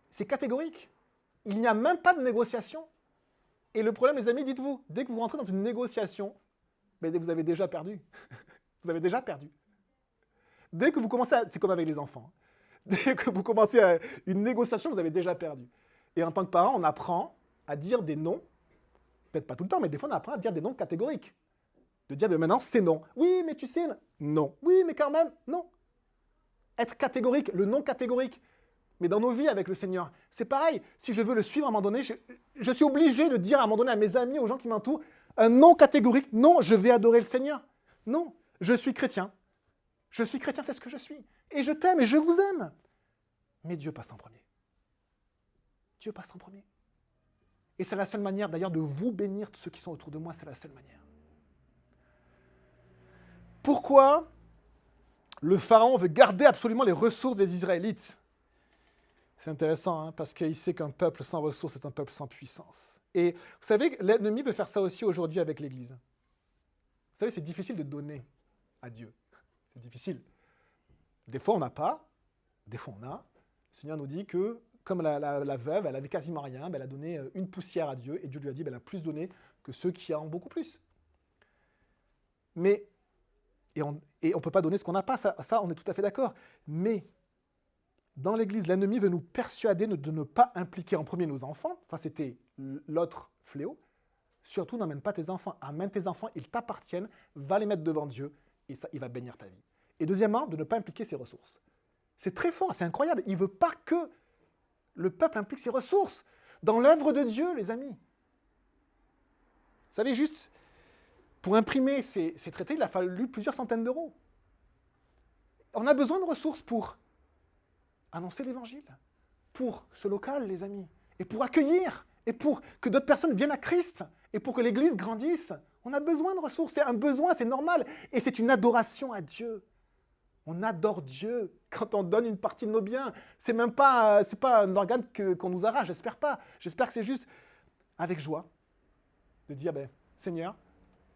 c'est catégorique. Il n'y a même pas de négociation. Et le problème, les amis, dites-vous, dès que vous rentrez dans une négociation, ben, vous avez déjà perdu. Vous avez déjà perdu. Dès que vous commencez à... C'est comme avec les enfants. Dès que vous commencez à une négociation, vous avez déjà perdu. Et en tant que parent, on apprend à dire des non. Peut-être pas tout le temps, mais des fois, on apprend à dire des non catégoriques. De dire, ben maintenant, c'est non. Oui, mais tu sais, non. Oui, mais quand même, non. Être catégorique, le non catégorique. Mais dans nos vies avec le Seigneur, c'est pareil. Si je veux le suivre à un moment donné, je suis obligé de dire à un moment donné à mes amis, aux gens qui m'entourent, un non catégorique. Non, je vais adorer le Seigneur. Non, je suis chrétien. Je suis chrétien, c'est ce que je suis. Et je t'aime et je vous aime. Mais Dieu passe en premier. Dieu passe en premier. Et c'est la seule manière d'ailleurs de vous bénir, de ceux qui sont autour de moi, c'est la seule manière. Pourquoi le Pharaon veut garder absolument les ressources des Israélites? C'est intéressant, hein, parce qu'il sait qu'un peuple sans ressources est un peuple sans puissance. Et vous savez que l'ennemi veut faire ça aussi aujourd'hui avec l'Église. Vous savez, c'est difficile de donner à Dieu. C'est difficile. Des fois, on n'a pas, des fois, on a. Le Seigneur nous dit que, comme la veuve, elle avait quasiment rien, elle a donné une poussière à Dieu, et Dieu lui a dit, elle a plus donné que ceux qui en ont beaucoup plus. Mais, et on ne peut pas donner ce qu'on n'a pas, ça, on est tout à fait d'accord. Mais, dans l'Église, l'ennemi veut nous persuader de ne pas impliquer en premier nos enfants. Ça, c'était l'autre fléau. Surtout, n'emmène pas tes enfants. Amène tes enfants, ils t'appartiennent, va les mettre devant Dieu, et ça, il va bénir ta vie. Et deuxièmement, de ne pas impliquer ses ressources. C'est très fort, c'est incroyable. Il ne veut pas que le peuple implique ses ressources dans l'œuvre de Dieu, les amis. Vous savez, juste pour imprimer ces traités, il a fallu plusieurs centaines d'euros. On a besoin de ressources pour annoncer l'Évangile, pour ce local, les amis, et pour accueillir, et pour que d'autres personnes viennent à Christ, et pour que l'Église grandisse. On a besoin de ressources, c'est un besoin, c'est normal, et c'est une adoration à Dieu. On adore Dieu quand on donne une partie de nos biens. C'est pas un organe qu'on nous arrache, j'espère pas. J'espère que c'est juste avec joie de dire, ben, Seigneur,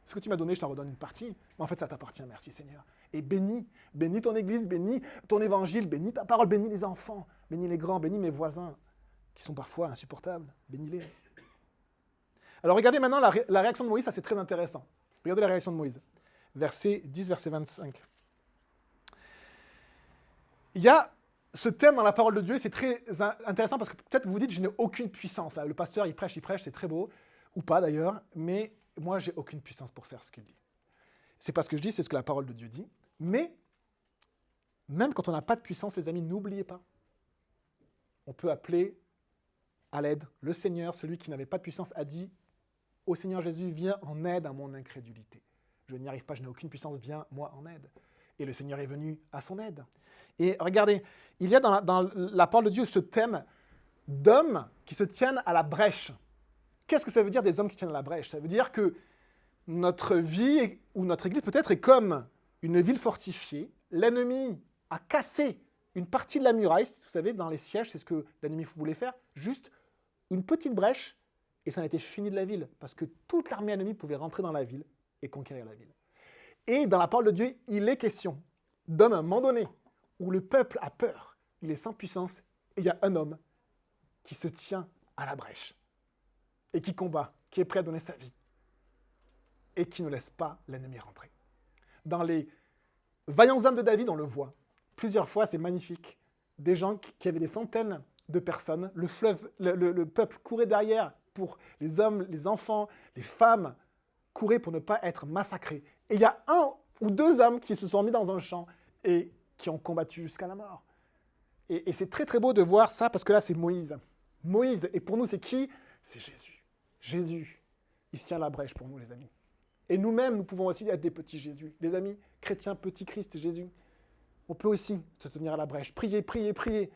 ce que tu m'as donné, je t'en redonne une partie. Mais en fait, ça t'appartient, merci Seigneur. Et bénis ton Église, bénis ton Évangile, bénis ta parole, bénis les enfants, bénis les grands, bénis mes voisins, qui sont parfois insupportables, bénis-les. Alors regardez maintenant la réaction de Moïse, ça c'est très intéressant. Regardez la réaction de Moïse. Verset 10, verset 25. Il y a ce thème dans la parole de Dieu, et c'est très intéressant parce que peut-être vous vous dites, je n'ai aucune puissance. Le pasteur, il prêche, c'est très beau, ou pas d'ailleurs, mais moi, j'ai aucune puissance pour faire ce qu'il dit. C'est pas ce que je dis, c'est ce que la parole de Dieu dit. Mais, même quand on n'a pas de puissance, les amis, n'oubliez pas. On peut appeler à l'aide le Seigneur, celui qui n'avait pas de puissance, a dit au Seigneur Jésus, viens en aide à mon incrédulité. Je n'y arrive pas, je n'ai aucune puissance, viens moi en aide. Et le Seigneur est venu à son aide. Et regardez, il y a dans la parole de Dieu ce thème d'hommes qui se tiennent à la brèche. Qu'est-ce que ça veut dire des hommes qui se tiennent à la brèche? Ça veut dire que notre vie, ou notre Église peut-être, est comme une ville fortifiée. L'ennemi a cassé une partie de la muraille. Vous savez, dans les sièges, c'est ce que l'ennemi voulait faire. Juste une petite brèche, et ça en était fini de la ville. Parce que toute l'armée ennemie pouvait rentrer dans la ville et conquérir la ville. Et dans la parole de Dieu, il est question d'un moment donné où le peuple a peur, il est sans puissance, et il y a un homme qui se tient à la brèche et qui combat, qui est prêt à donner sa vie et qui ne laisse pas l'ennemi rentrer. Dans les vaillants hommes de David, on le voit. Plusieurs fois, c'est magnifique. Des gens qui avaient des centaines de personnes, le peuple courait derrière pour les hommes, les enfants, les femmes, couraient pour ne pas être massacrés. Et il y a un ou deux hommes qui se sont mis dans un champ et qui ont combattu jusqu'à la mort. Et c'est très très beau de voir ça, parce que là, c'est Moïse. Moïse, et pour nous, c'est qui? C'est Jésus. Jésus, il se tient à la brèche pour nous, les amis. Et nous-mêmes, nous pouvons aussi être des petits Jésus. Les amis, chrétiens, petit Christ, Jésus. On peut aussi se tenir à la brèche. Prier, prier, prier.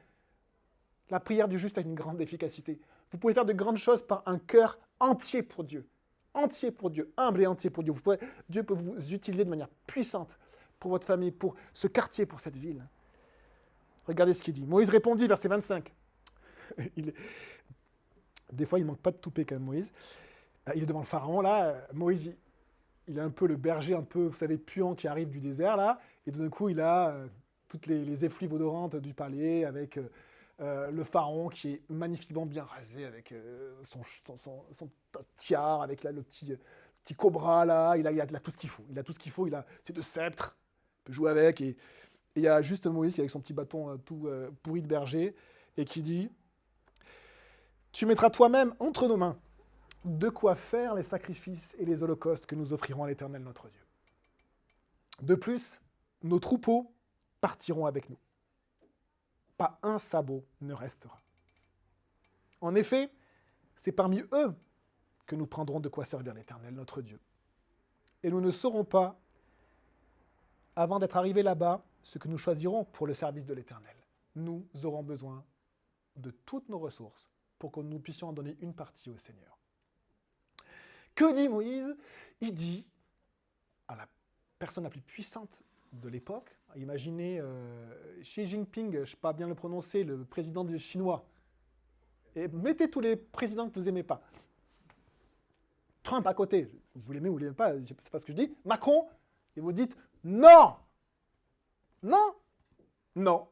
La prière du juste a une grande efficacité. Vous pouvez faire de grandes choses par un cœur entier pour Dieu. Entier pour Dieu, humble et entier pour Dieu. Dieu peut vous utiliser de manière puissante pour votre famille, pour ce quartier, pour cette ville. Regardez ce qu'il dit. Moïse répondit, verset 25. Des fois, il ne manque pas de toupet quand même, Moïse. Il est devant le pharaon, là. Moïse, il est un peu le berger, un peu, vous savez, puant qui arrive du désert, là. Et d'un coup, il a toutes les effluves odorantes du palais, avec le pharaon qui est magnifiquement bien rasé, avec son tiare, avec là, le petit cobra, là. Il a tout ce qu'il faut. Il a tout ce qu'il faut. Il a ses deux sceptres. Il peut jouer avec. Et il y a juste Moïse qui, avec son petit bâton tout pourri de berger, et qui dit « Tu mettras toi-même entre nos mains de quoi faire les sacrifices et les holocaustes que nous offrirons à l'Éternel notre Dieu. De plus, nos troupeaux partiront avec nous. Pas un sabot ne restera. En effet, c'est parmi eux que nous prendrons de quoi servir l'Éternel notre Dieu. Et nous ne saurons pas, avant d'être arrivés là-bas, ce que nous choisirons pour le service de l'Éternel. Nous aurons besoin de toutes nos ressources pour que nous puissions en donner une partie au Seigneur. » Que dit Moïse? Il dit à la personne la plus puissante de l'époque, imaginez Xi Jinping, je ne sais pas bien le prononcer, le président chinois, et mettez tous les présidents que vous n'aimez pas. Trump à côté, vous l'aimez ou vous ne l'aimez pas, c'est pas ce que je dis. Macron, et vous dites non, non, non,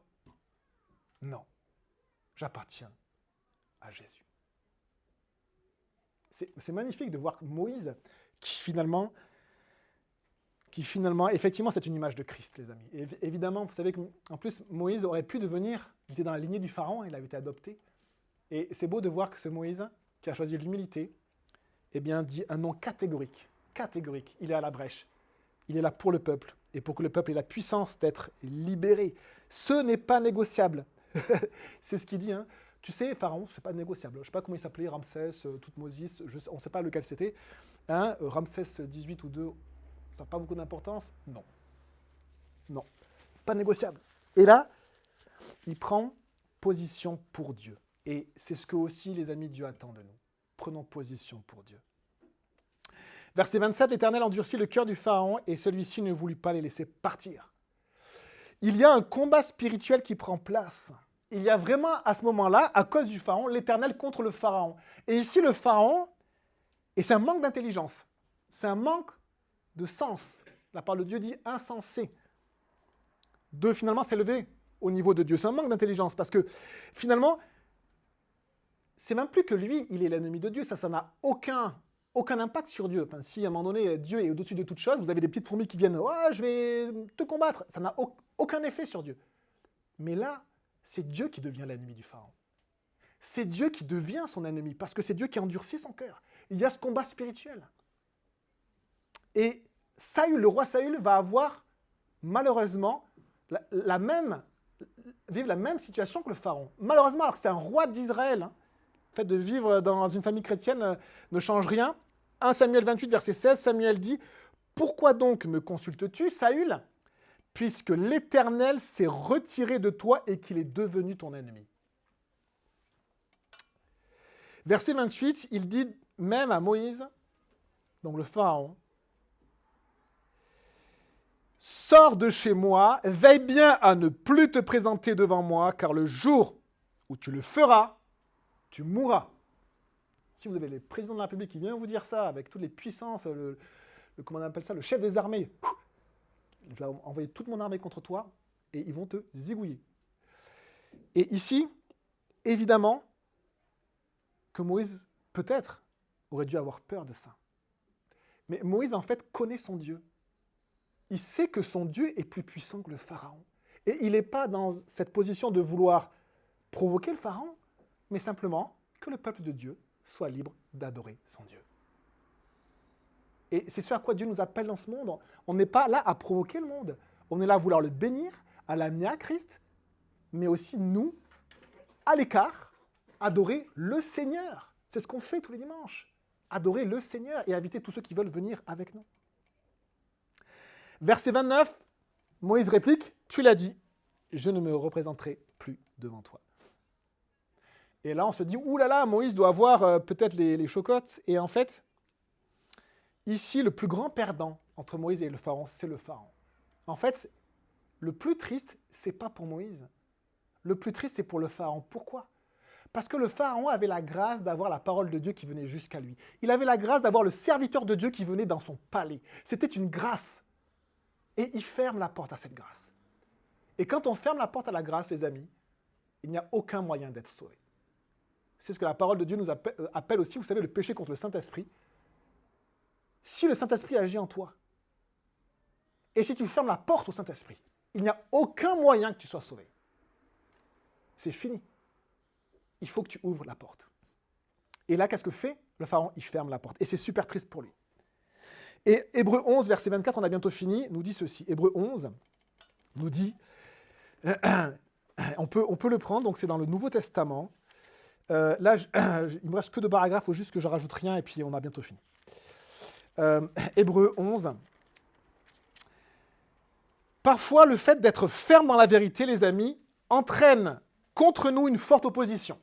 non, j'appartiens à Jésus. C'est magnifique de voir Moïse qui finalement, effectivement, c'est une image de Christ, les amis. Et évidemment, vous savez qu'en plus, Moïse aurait pu devenir, il était dans la lignée du Pharaon, il avait été adopté. Et c'est beau de voir que ce Moïse, qui a choisi l'humilité, eh bien, dit un nom catégorique. Catégorique. Il est à la brèche. Il est là pour le peuple. Et pour que le peuple ait la puissance d'être libéré. Ce n'est pas négociable. C'est ce qu'il dit, hein. Tu sais, Pharaon, c'est pas négociable. Je ne sais pas comment il s'appelait, Ramsès, Toutmosis, on ne sait pas lequel c'était. Hein, Ramsès 18 ou 2, ça n'a pas beaucoup d'importance? Non. Non. Pas négociable. Et là, il prend position pour Dieu. Et c'est ce que aussi les amis de Dieu attendent de nous. Prenons position pour Dieu. Verset 27, l'Éternel endurcit le cœur du Pharaon et celui-ci ne voulut pas les laisser partir. Il y a un combat spirituel qui prend place. Il y a vraiment, à ce moment-là, à cause du Pharaon, l'Éternel contre le Pharaon. Et ici, le Pharaon, et c'est un manque d'intelligence, c'est un manque de sens. La parole de Dieu dit insensé. De finalement s'élever au niveau de Dieu. C'est un manque d'intelligence parce que finalement, c'est même plus que lui, il est l'ennemi de Dieu. Ça n'a aucun impact sur Dieu. Enfin, si à un moment donné, Dieu est au-dessus de toute chose, vous avez des petites fourmis qui viennent « Oh, je vais te combattre ». Ça n'a aucun effet sur Dieu. Mais là, c'est Dieu qui devient l'ennemi du Pharaon. C'est Dieu qui devient son ennemi, parce que c'est Dieu qui endurcit son cœur. Il y a ce combat spirituel. Et Saül, le roi Saül, va avoir, malheureusement, vivre la même situation que le Pharaon. Malheureusement, alors que c'est un roi d'Israël, hein, le fait de vivre dans une famille chrétienne ne change rien. 1 Samuel 28, verset 16, Samuel dit « Pourquoi donc me consultes-tu, Saül ? Puisque l'Éternel s'est retiré de toi et qu'il est devenu ton ennemi. » Verset 28, il dit même à Moïse, donc le Pharaon, « Sors de chez moi, veille bien à ne plus te présenter devant moi, car le jour où tu le feras, tu mourras. » Si vous avez les présidents de la République qui viennent vous dire ça, avec toutes les puissances, comment on appelle ça, le chef des armées, Je vais envoyer toute mon armée contre toi et ils vont te zigouiller. Et ici, évidemment, que Moïse, peut-être, aurait dû avoir peur de ça. Mais Moïse, en fait, connaît son Dieu. Il sait que son Dieu est plus puissant que le Pharaon. Et il n'est pas dans cette position de vouloir provoquer le Pharaon, mais simplement que le peuple de Dieu soit libre d'adorer son Dieu. Et c'est ce à quoi Dieu nous appelle dans ce monde. On n'est pas là à provoquer le monde. On est là à vouloir le bénir, à l'amener à Christ, mais aussi nous, à l'écart, adorer le Seigneur. C'est ce qu'on fait tous les dimanches. Adorer le Seigneur et inviter tous ceux qui veulent venir avec nous. Verset 29, Moïse réplique, « Tu l'as dit, je ne me représenterai plus devant toi. » Et là, on se dit, « Ouh là là, Moïse doit avoir peut-être les chocottes. » Et en fait, ici, le plus grand perdant entre Moïse et le Pharaon, c'est le Pharaon. En fait, le plus triste, c'est pas pour Moïse. Le plus triste, c'est pour le Pharaon. Pourquoi ? Parce que le Pharaon avait la grâce d'avoir la parole de Dieu qui venait jusqu'à lui. Il avait la grâce d'avoir le serviteur de Dieu qui venait dans son palais. C'était une grâce. Et il ferme la porte à cette grâce. Et quand on ferme la porte à la grâce, les amis, il n'y a aucun moyen d'être sauvé. C'est ce que la parole de Dieu nous appelle aussi, vous savez, le péché contre le Saint-Esprit. Si le Saint-Esprit agit en toi, et si tu fermes la porte au Saint-Esprit, il n'y a aucun moyen que tu sois sauvé. C'est fini. Il faut que tu ouvres la porte. Et là, qu'est-ce que fait le Pharaon ? Il ferme la porte. Et c'est super triste pour lui. Et Hébreux 11, verset 24, on a bientôt fini, nous dit ceci. Hébreux 11 nous dit, on peut le prendre, donc c'est dans le Nouveau Testament. Là, il me reste que 2 paragraphes, il faut juste que je rajoute rien et puis on a bientôt fini. Hébreux 11. Parfois, le fait d'être ferme dans la vérité, les amis, entraîne contre nous une forte opposition.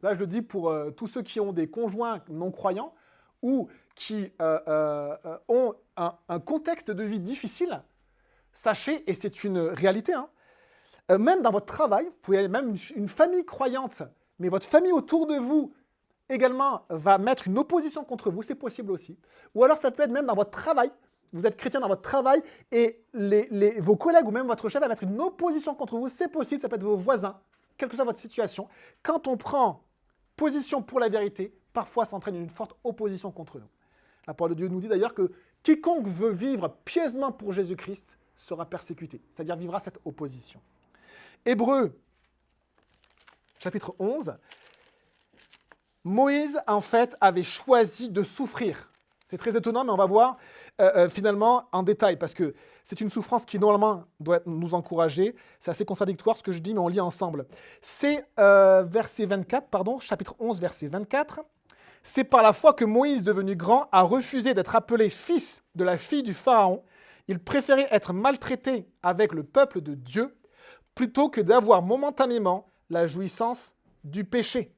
Là, je le dis pour tous ceux qui ont des conjoints non-croyants ou qui ont un contexte de vie difficile, sachez, et c'est une réalité, hein, même dans votre travail, vous pouvez même une famille croyante, mais votre famille autour de vous également va mettre une opposition contre vous, c'est possible aussi. Ou alors ça peut être même dans votre travail, vous êtes chrétien dans votre travail et vos collègues ou même votre chef va mettre une opposition contre vous, c'est possible, ça peut être vos voisins, quelle que soit votre situation. Quand on prend position pour la vérité, parfois ça entraîne une forte opposition contre nous. La parole de Dieu nous dit d'ailleurs que quiconque veut vivre pieusement pour Jésus-Christ sera persécuté, c'est-à-dire vivra cette opposition. Hébreux, chapitre 11, Moïse, en fait, avait choisi de souffrir. C'est très étonnant, mais on va voir finalement en détail, parce que c'est une souffrance qui, normalement, doit nous encourager. C'est assez contradictoire ce que je dis, mais on lit ensemble. C'est verset 24, pardon, chapitre 11, verset 24. C'est par la foi que Moïse, devenu grand, a refusé d'être appelé fils de la fille du Pharaon. Il préférait être maltraité avec le peuple de Dieu plutôt que d'avoir momentanément la jouissance du péché.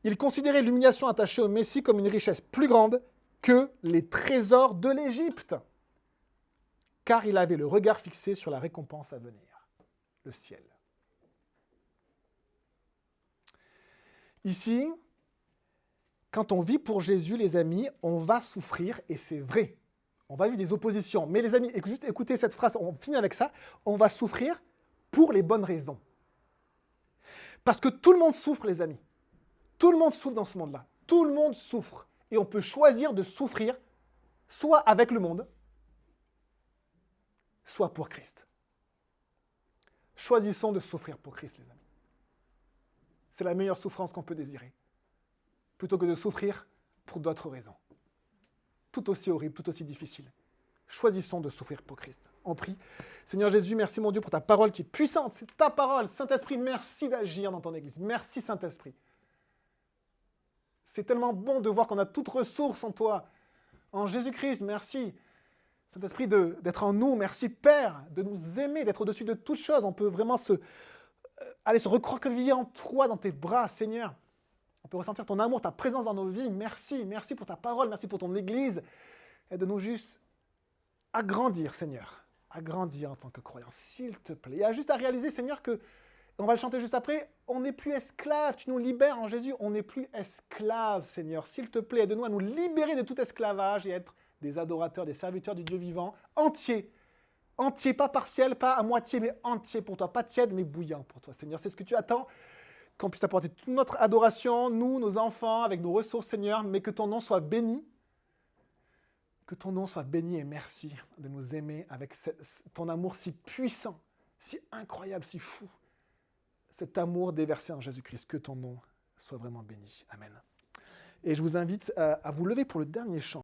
Il considérait l'humiliation attachée au Messie comme une richesse plus grande que les trésors de l'Égypte, car il avait le regard fixé sur la récompense à venir, le ciel. Ici, quand on vit pour Jésus, les amis, on va souffrir, et c'est vrai. On va vivre des oppositions. Mais les amis, juste écoutez cette phrase, on finit avec ça. On va souffrir pour les bonnes raisons. Parce que tout le monde souffre, les amis. Tout le monde souffre dans ce monde-là. Tout le monde souffre. Et on peut choisir de souffrir, soit avec le monde, soit pour Christ. Choisissons de souffrir pour Christ, les amis. C'est la meilleure souffrance qu'on peut désirer. Plutôt que de souffrir pour d'autres raisons. Tout aussi horrible, tout aussi difficile. Choisissons de souffrir pour Christ. On prie. Seigneur Jésus, merci mon Dieu pour ta parole qui est puissante. C'est ta parole. Saint-Esprit, merci d'agir dans ton Église. Merci Saint-Esprit. C'est tellement bon de voir qu'on a toute ressource en toi. En Jésus-Christ, merci. Saint-Esprit, d'être en nous. Merci Père, de nous aimer, d'être au-dessus de toutes choses. On peut vraiment aller se recroqueviller en toi, dans tes bras, Seigneur. On peut ressentir ton amour, ta présence dans nos vies. Merci, merci pour ta parole, merci pour ton Église. Aide-nous juste à grandir, Seigneur. À grandir en tant que croyants, s'il te plaît. Et juste à réaliser, Seigneur, que, on va le chanter juste après, on n'est plus esclave. Tu nous libères en Jésus, on n'est plus esclave, Seigneur. S'il te plaît, aide-nous à nous libérer de tout esclavage et être des adorateurs, des serviteurs du Dieu vivant, entiers, entier, pas partiel, pas à moitié, mais entier pour toi. Pas tiède, mais bouillant pour toi, Seigneur. C'est ce que tu attends, qu'on puisse apporter toute notre adoration, nous, nos enfants, avec nos ressources, Seigneur, mais que ton nom soit béni. Que ton nom soit béni et merci de nous aimer avec ton amour si puissant, si incroyable, si fou. Cet amour déversé en Jésus-Christ, que ton nom soit vraiment béni. Amen. Et je vous invite à vous lever pour le dernier chant.